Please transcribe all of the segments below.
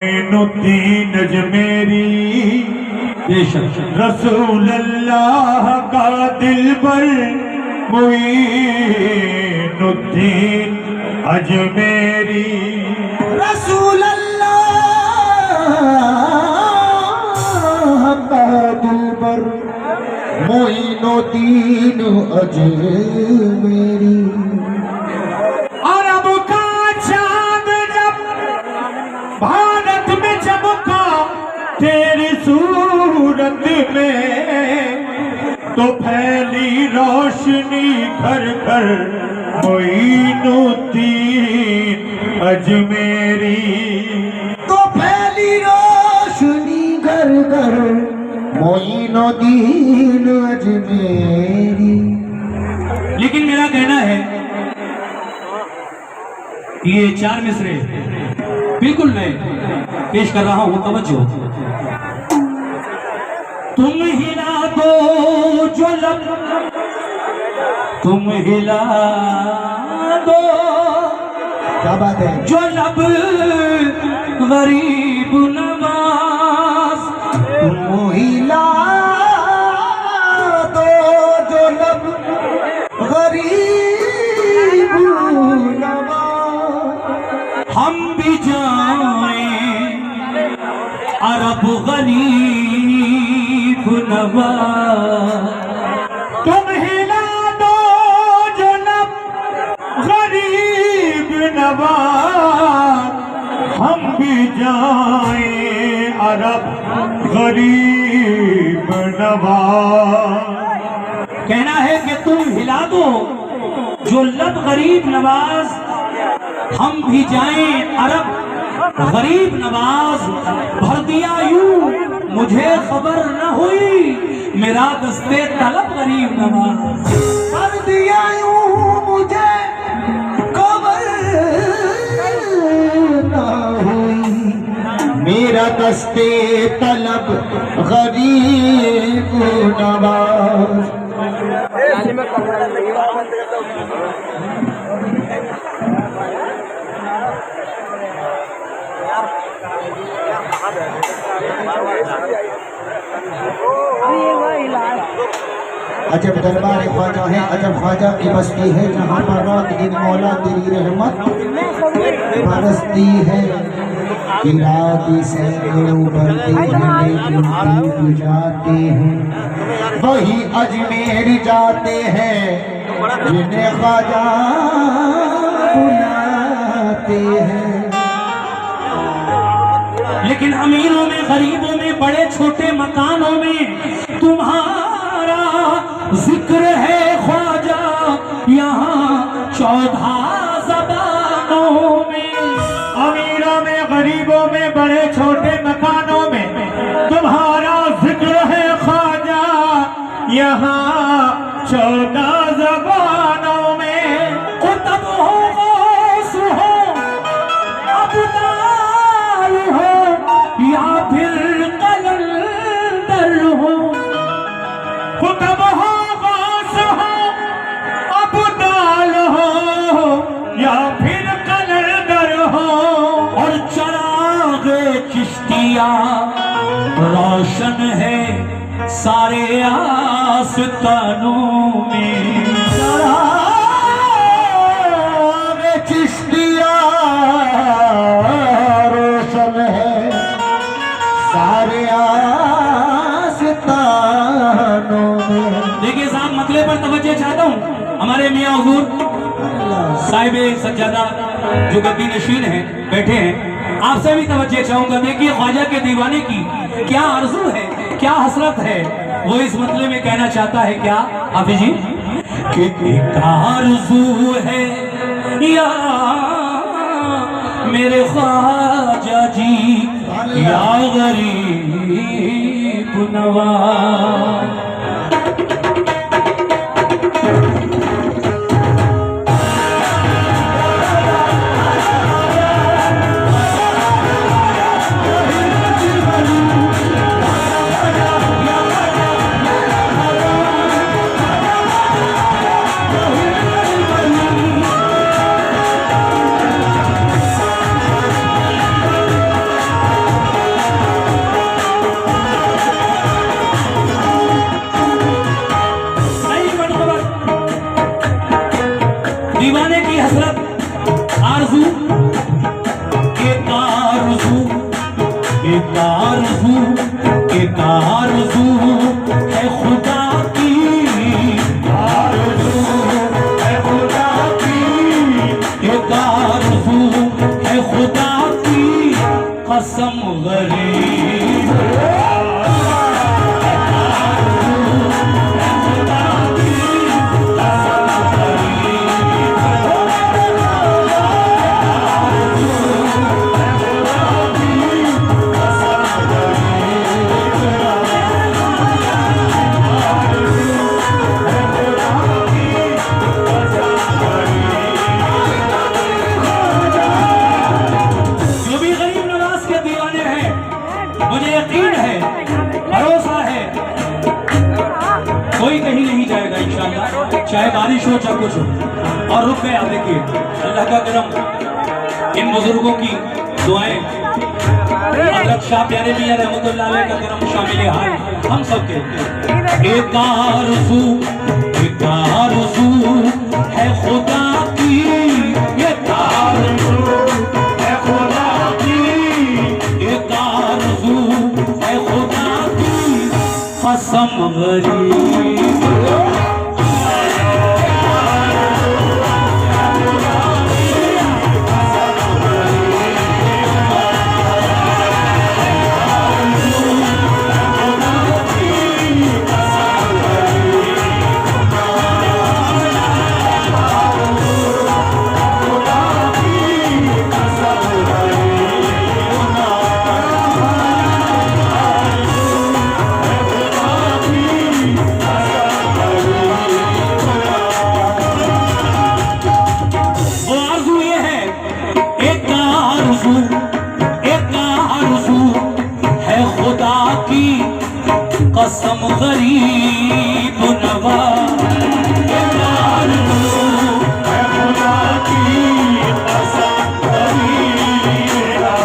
मोइनुद्दीन अजमेरी रसूल अल्लाह का दिलबर मोइनुद्दीन अजमेरी रसूल अल्लाह का दिलबर मोइनुद्दीन अजमेरी। अरब का चांद जब भारत में चमका तेरी सूरत में तो फैली रोशनी घर घर मोइनुद्दीन अजमेरी। तो फैली रोशनी घर घर मोइनुद्दीन अजमेरी। लेकिन मेरा कहना है ये चार मिसरे बिल्कुल मैं पेश कर रहा हूं, तवज्जो। तुम हिला दो जो लब, तुम हिला दो क्या बात है। जो लब गरीब नवाज, तुम हिला दो जो लब गरीब नवाज। हम भी जाएं अरब गरीब नवाज। तुम हिला दो जो लब गरीब नवाज, हम भी जाएं अरब गरीब नवाज। कहना है कि तुम हिला दो जो लब गरीब नवाज, हम भी जाएं अरब गरीब नवाज। भर दिया यूं मुझे खबर न हुई मेरा दस्ते तलब गरीब नवाज। कर दिया यूं मुझे खबर न हुई मेरा दस्ते तलब गरीब नवाज। अजब दरबार ख्वाजा है, अजब ख्वाजा की बस्ती है, जहाँ पर रात दिन मौला तेरी रहमत बरसती है। इरादे से उभरते हैं लेकिन टूट जाते हैं, वही अजमेर जाते हैं जिन्हें ख्वाजा बुलाते हैं। लेकिन अमीरों में, गरीबों में, बड़े छोटे मकानों में तुम्हारा जिक्र है ख्वाजा, यहाँ 14 ज़बानों में। अमीरों में, गरीबों में, बड़े छोटे मकानों में तुम्हारा जिक्र है ख्वाजा, यहाँ 14 ज़बानों में। कुतब हो, गौस हो, अब्दाल हो या फिर कलंदर हो। कुतब हो, गौस हो, अब्दाल हो या फिर कलंदर हो। और चराग चिश्तिया रोशन है सारे आस्तानों में। चराग चिश्तिया रोशन है सारे आस्तानों में। देखिए साहब, मतले पर तवज्जो चाहता हूँ। हमारे मियाँ हुजूर साहिब सज्जादा जो गद्दी नशीन है, बैठे हैं, आपसे भी तवज्जो चाहूंगा। देखिए ख्वाजा के दीवाने की क्या आरज़ू है, क्या हसरत है, वो इस मतले में कहना चाहता है। क्या हाफिज जी? कि एक आरज़ू है या मेरे ख्वाजा जी या गरीब नवाज। एक आरज़ू है खुदा की, आरज़ू है खुदा की, एक आरज़ू है खुदा की, कसम गरीब कोई कहीं नहीं जाएगा इंशाअल्लाह, चाहे बारिश हो चाहे कुछ हो। और रुक गए आप देखिए, अल्लाह का करम, इन बुजुर्गों की दुआएं, हज़रत शाह प्यारे मियां रहमतुल्लाह अलैह का करम शामिल हाल हम सब के। एक आरज़ू है खुदा की, एक आरज़ू है खुदा की, एक आरज़ू है खुदा की, कसम गरीब कसम गरीब नवा, एक आरज़ू है खुदा की, कसम गरीब नवा।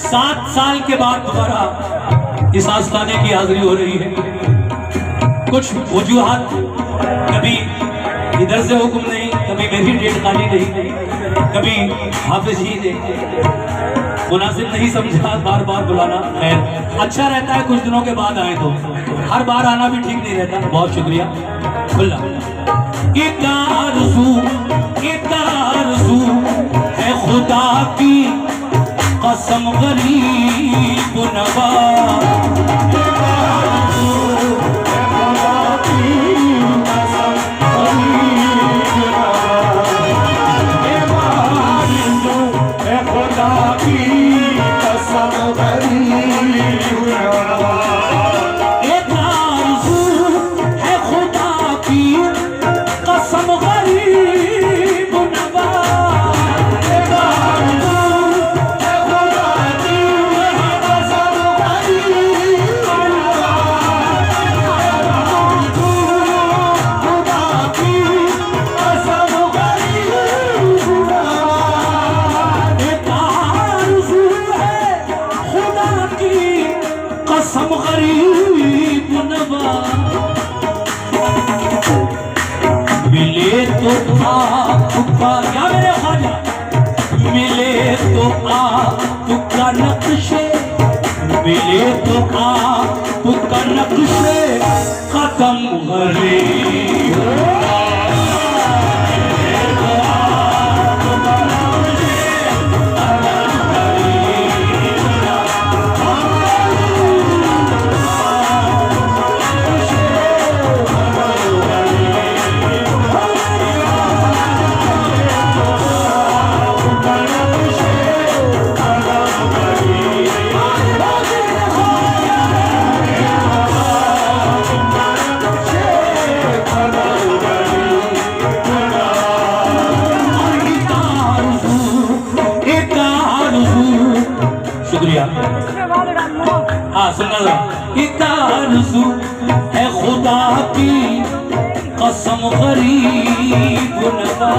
7 साल के बाद दोबारा इस आस्थाने की हाजिरी हो रही है। कुछ वजूहात, कभी इधर से हुक्म नहीं, कभी मेरी डेट खाली नहीं, कभी हाफिज जी ने मुनासिब नहीं समझा बार बार बुलाना। खैर, अच्छा रहता है कुछ दिनों के बाद आए तो, हर बार आना भी ठीक नहीं रहता। बहुत शुक्रिया। खुल्ला एक आरज़ू है खुदा की, कसम गरीब नवा, एक आरज़ू है खुदा की, कसम गरीब नवा, एक आरज़ू है खुदा की, कसम गरीब नवा, एक आरज़ू है खुदा की, कसम गरीब नवा, एक आरज़ू है खुदा की, कसम गरीब नवा, खुदा की, कसम गरीब नवा, एक आरज़ू है खुदा की, कसम गरीब नवा। मिले तो आपका, या मेरे ख्वाजा, मिले तो आपका नक्शे, मिले तो आपका नक्शे कदम गरीब, शुक्रिया। हाँ सुनना जरा, एक आरज़ू है खुदा की, कसम गरीब नवा,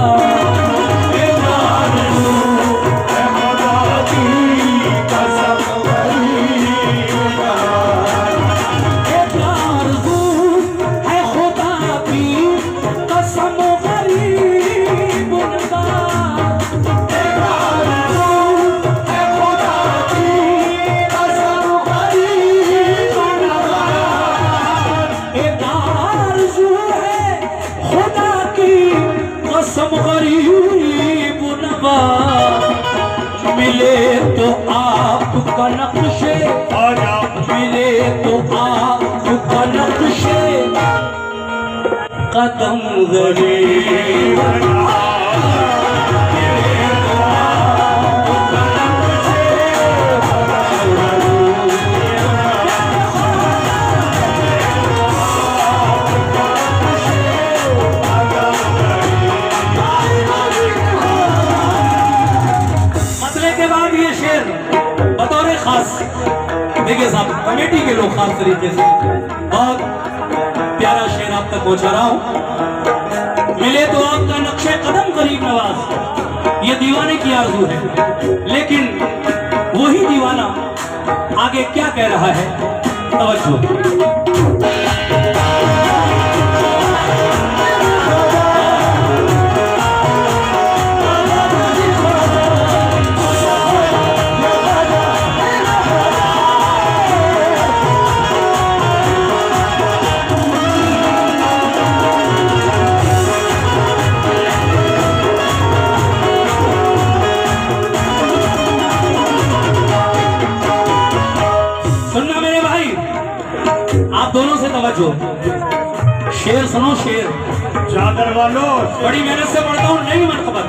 एक आरज़ू है खुदा की, कसम गरीब नवा, एक आरज़ू है खुदा की, कसम गरीब नवा, एक आरज़ू है मिले तो आपका नक्शे, ख्वाजा मिले तो आपका नक्शे कदम गरीब देखिए साहब, कमेटी के लोग खास तरीके से बहुत प्यारा शेर आप तक पहुंचा रहा हूं। मिले तो आपका नक्शे कदम गरीब नवाज, ये दीवाने की आरज़ू है, लेकिन वही दीवाना आगे क्या कह रहा है, तवज्जो। आप दोनों से तवज्जो, शेर सुनो शेर, चादर वालों बड़ी मेहनत से पढ़ता हूँ, नहीं मरतबा है।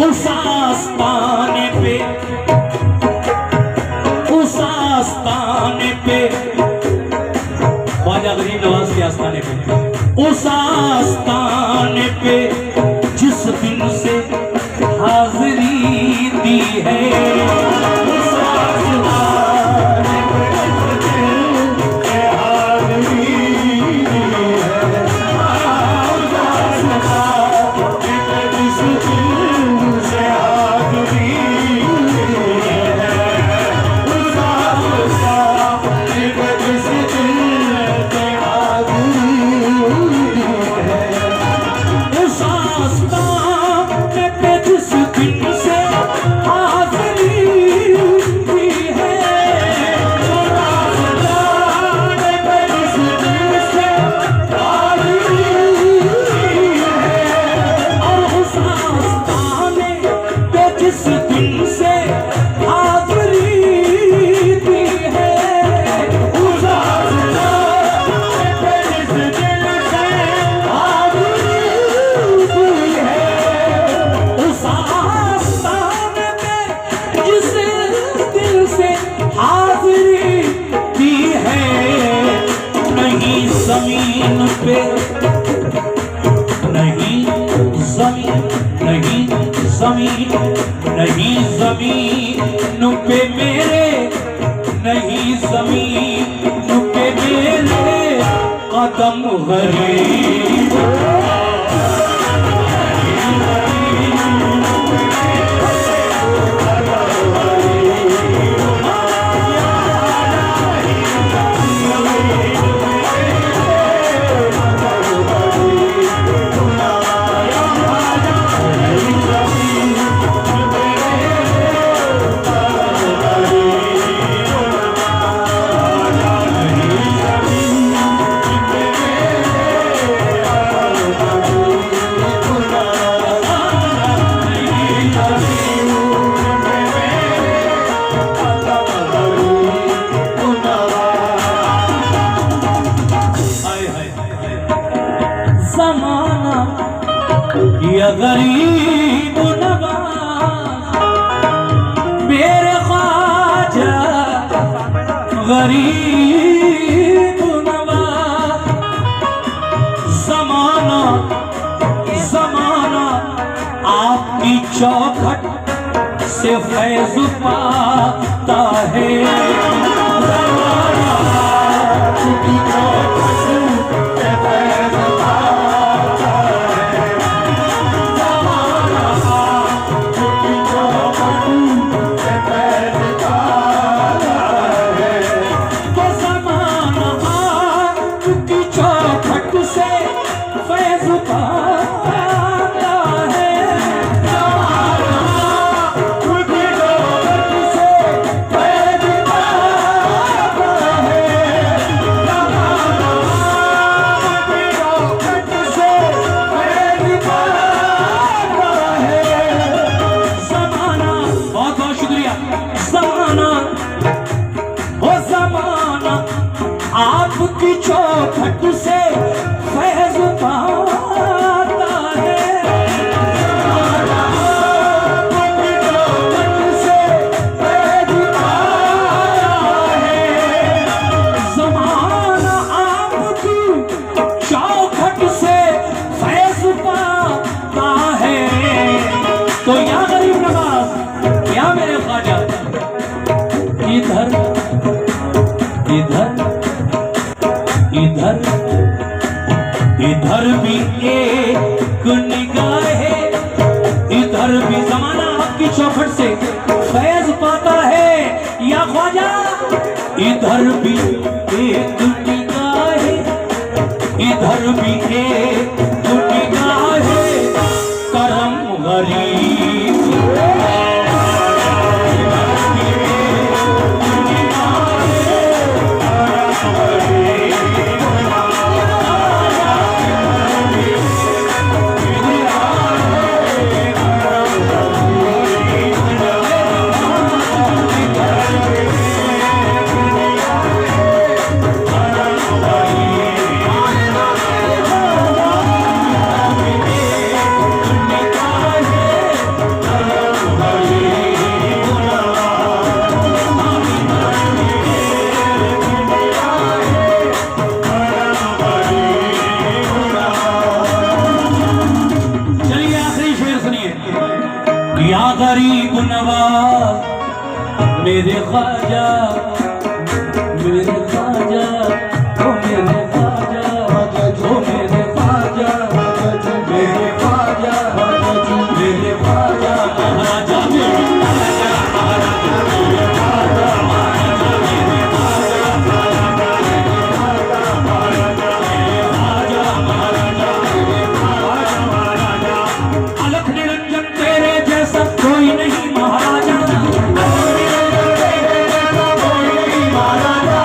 उस आस्ताने पे, उस आस्ताने पे, ख्वाजा गरीब नवाज के आस्ताने पे, उस आस्ताने पे जिस दिन से हाजिरी दी है, उस आस्ताने पे नहीं ज़मीन पे मेरे, नहीं ज़मीन पे मेरे कदम गरीब। या गरीब नवाज मेरे ख्वाजा, गरीब नवाज, ज़माना ज़माना आपकी चौखट से फैज़ पाता है, ज़माना आपकी चौखट से फैज़ पाता है, ख्वाजा इधर इधर इधर इधर भी एक निगाह है, इधर भी जमाना आपकी चौखट से फैज पाता है या ख्वाजा। इधर भी एक निगाह है, इधर भी एक निगाह है, करम गरीब गरीब नवाज मेरे ख्वाजा, मेरे ख्वाजा, ओ मेरे ख्वाजा, ओ मेरे ख्वाजा, मेरे ख्वाजा, मेरे ख्वाजा, महाराजा मेरे ख्वाजा, महाराजा मेरे ख्वाजा, महाराजा मेरे ख्वाजा, महाराजा मेरे ख्वाजा, महाराजा मेरे ख्वाजा, महाराजा मेरे ख्वाजा, महाराजा अलख निरंजन तेरे जैसा कोई नहीं महाराजा, अलख निरंजन तेरे जैसा कोई नहीं महाराजा,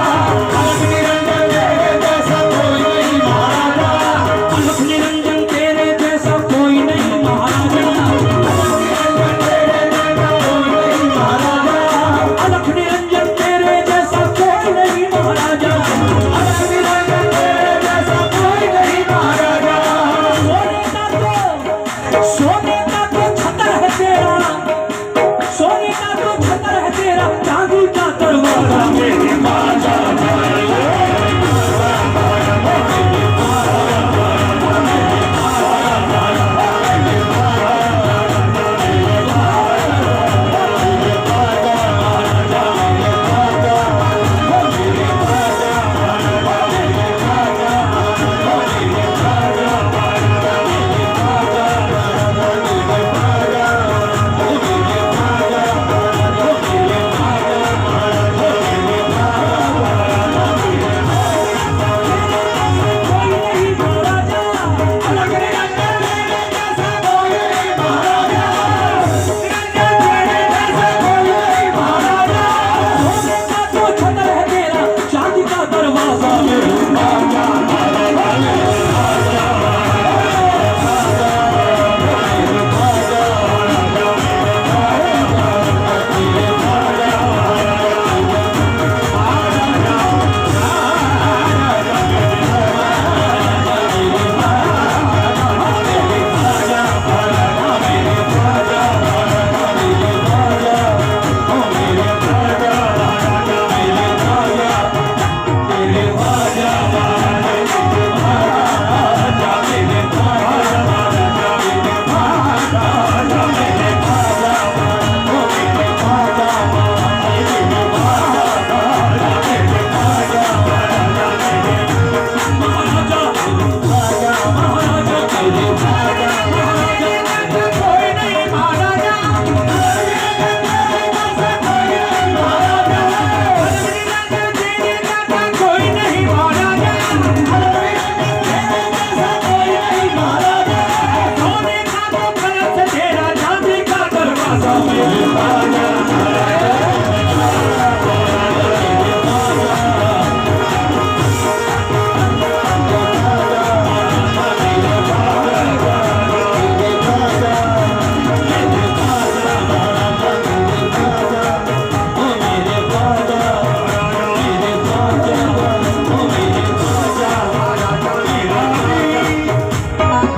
अलख निरंजन तेरे जैसा कोई नहीं महाराजा, अलख निरंजन तेरे जैसा कोई नहीं महाराजा, अलख निरंजन तेरे जैसा कोई नहीं महाराजा, अलख निरंजन तेरे जैसा कोई नहीं महाराजा, सोने का तो छतर है तेरा, सोने का तो छतर है तेरा, चांदी का दरवाजा मेरे ख्वाजा,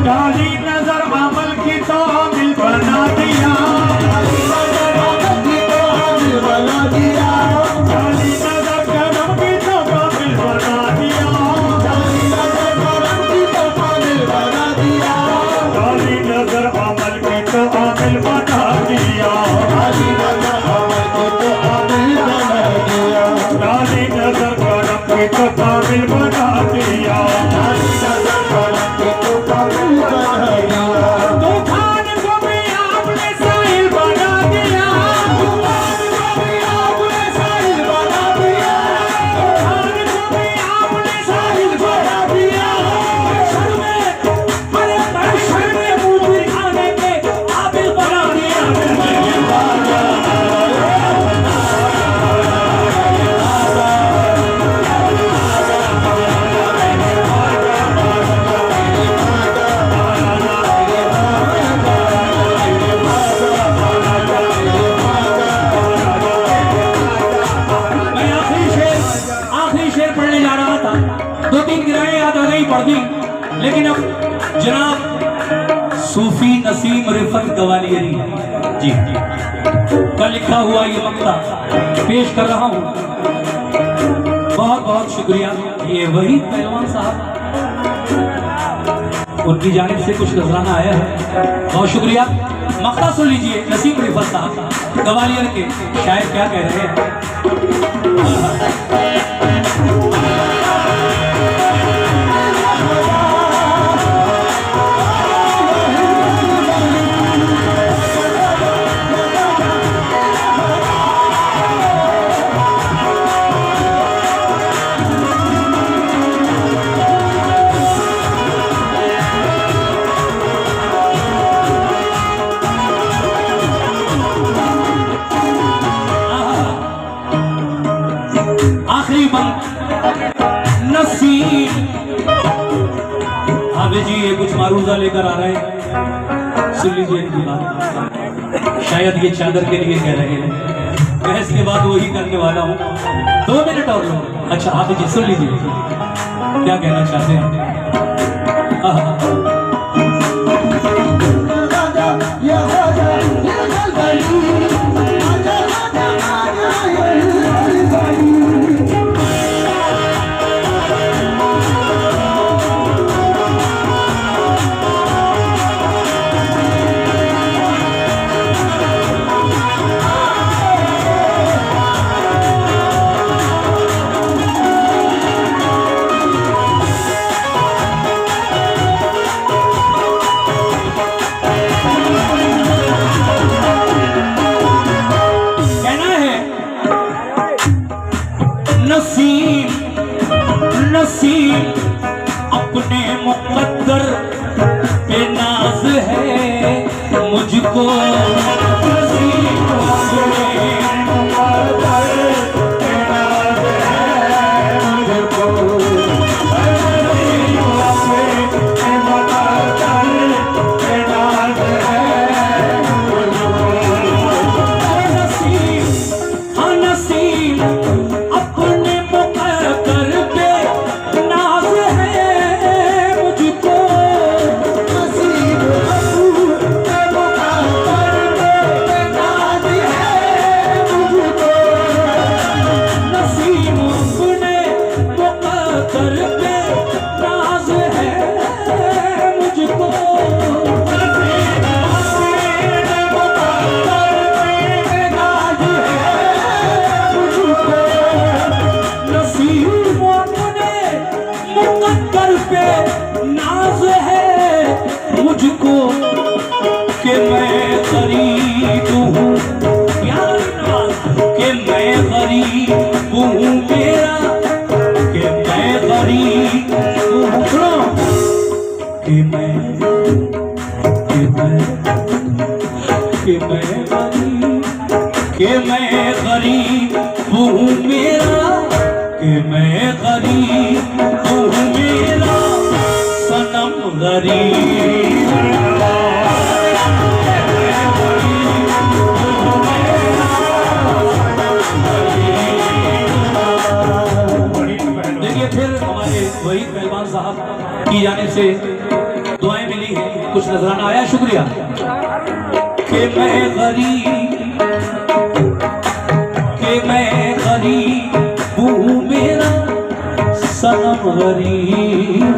डाली नजर अमल की तो दिल बना दिया, डाली नजर रिफत गवालियरी जी का लिखा हुआ ये मक्ता पेश कर रहा हूँ। बहुत बहुत शुक्रिया। ये वही पहलवान साहब, उनकी जानिब से कुछ नजराना आया है, बहुत शुक्रिया। मक्ता सुन लीजिए नसीम रिफत साहब गवालियर के शायर क्या कह रहे हैं। आखिरी बंद नसीम हावे जी ये कुछ मारूजा लेकर आ रहे हैं, सुन लीजिए इनकी बात। शायद ये चादर के लिए कह रहे हैं, बहस के बाद वही करने वाला हूँ। 2 मिनट और लो। अच्छा हावे जी सुन लीजिए क्या कहना चाहते हैं। नसीम नसीम अपने मुकद्दर पे नाज है मुझको, नसीम अपने मुकद्दर पे नाज है मुझको, नसीम अपने मुकद्दर पे नाज है मुझको। नसीम हाँ नसीम मुझको कि मैं गरीब हूँ, कि मैं गरीब हूँ मेरा, कि मैं गरीब हूँ, कि मैं गरीब हूँ मेरा, कि मैं गरीब हूँ मेरा सनम गरीब। देखिए फिर हमारे वही पहलवान साहब की जाने से दुआएं मिली हैं, कुछ नजराना आया। शुक्रिया। कि मैं गरीब हूँ मेरा सनम गरीब।